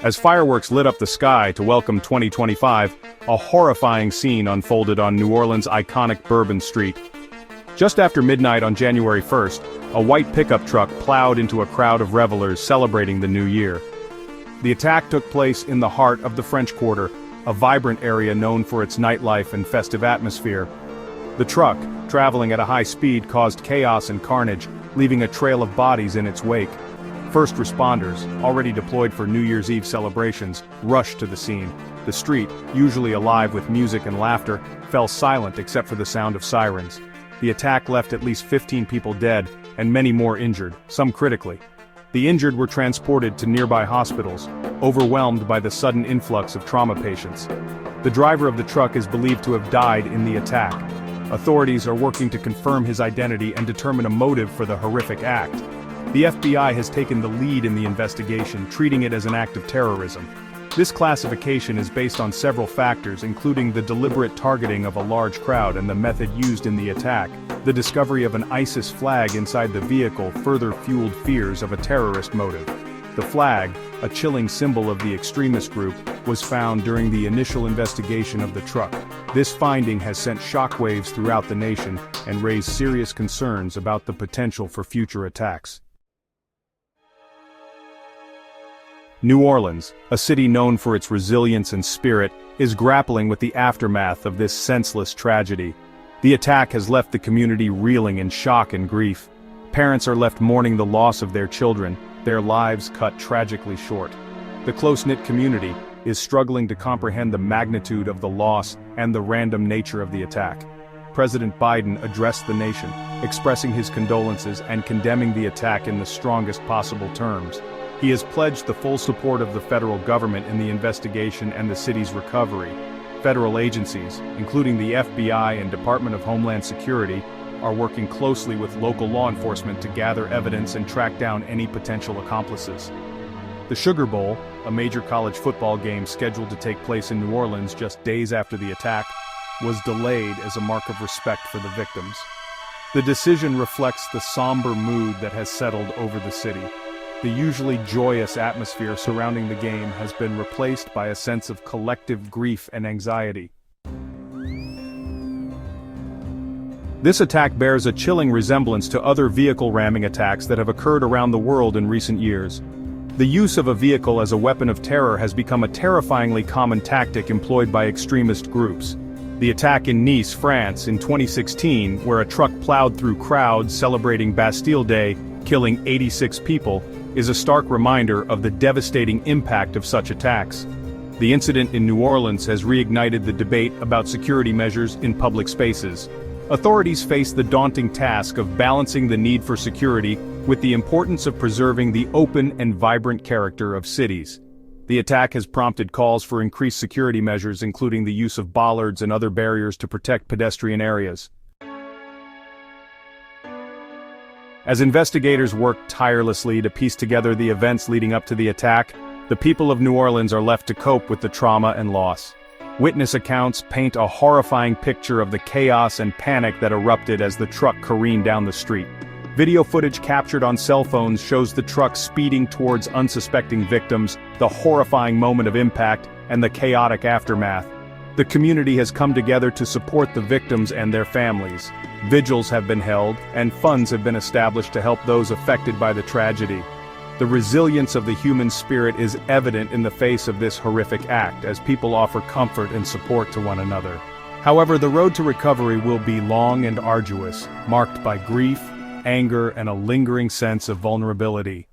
As fireworks lit up the sky to welcome 2025, a horrifying scene unfolded on New Orleans' iconic Bourbon Street. Just after midnight on January 1st, a white pickup truck plowed into a crowd of revelers celebrating the new year. The attack took place in the heart of the French Quarter, a vibrant area known for its nightlife and festive atmosphere. The truck, traveling at a high speed, caused chaos and carnage, leaving a trail of bodies in its wake. First responders, already deployed for New Year's Eve celebrations, rushed to the scene. The street, usually alive with music and laughter, fell silent except for the sound of sirens. The attack left at least 15 people dead, and many more injured, some critically. The injured were transported to nearby hospitals, overwhelmed by the sudden influx of trauma patients. The driver of the truck is believed to have died in the attack. Authorities are working to confirm his identity and determine a motive for the horrific act. The FBI has taken the lead in the investigation, treating it as an act of terrorism. This classification is based on several factors, including the deliberate targeting of a large crowd and the method used in the attack. The discovery of an ISIS flag inside the vehicle further fueled fears of a terrorist motive. The flag, a chilling symbol of the extremist group, was found during the initial investigation of the truck. This finding has sent shockwaves throughout the nation and raised serious concerns about the potential for future attacks. New Orleans, a city known for its resilience and spirit, is grappling with the aftermath of this senseless tragedy. The attack has left the community reeling in shock and grief. Parents are left mourning the loss of their children, their lives cut tragically short. The close-knit community is struggling to comprehend the magnitude of the loss and the random nature of the attack. President Biden addressed the nation, expressing his condolences and condemning the attack in the strongest possible terms. He has pledged the full support of the federal government in the investigation and the city's recovery. Federal agencies, including the FBI and Department of Homeland Security, are working closely with local law enforcement to gather evidence and track down any potential accomplices. The Sugar Bowl, a major college football game scheduled to take place in New Orleans just days after the attack, was delayed as a mark of respect for the victims. The decision reflects the somber mood that has settled over the city. The usually joyous atmosphere surrounding the game has been replaced by a sense of collective grief and anxiety. This attack bears a chilling resemblance to other vehicle ramming attacks that have occurred around the world in recent years. The use of a vehicle as a weapon of terror has become a terrifyingly common tactic employed by extremist groups. The attack in Nice, France, in 2016, where a truck plowed through crowds celebrating Bastille Day, killing 86 people, is a stark reminder of the devastating impact of such attacks. The incident in New Orleans has reignited the debate about security measures in public spaces. Authorities face the daunting task of balancing the need for security with the importance of preserving the open and vibrant character of cities. The attack has prompted calls for increased security measures, including the use of bollards and other barriers to protect pedestrian areas. As investigators work tirelessly to piece together the events leading up to the attack, the people of New Orleans are left to cope with the trauma and loss. Witness accounts paint a horrifying picture of the chaos and panic that erupted as the truck careened down the street. Video footage captured on cell phones shows the truck speeding towards unsuspecting victims, the horrifying moment of impact, and the chaotic aftermath. The community has come together to support the victims and their families. Vigils have been held, and funds have been established to help those affected by the tragedy. The resilience of the human spirit is evident in the face of this horrific act, as people offer comfort and support to one another. However, the road to recovery will be long and arduous, marked by grief, anger, and a lingering sense of vulnerability.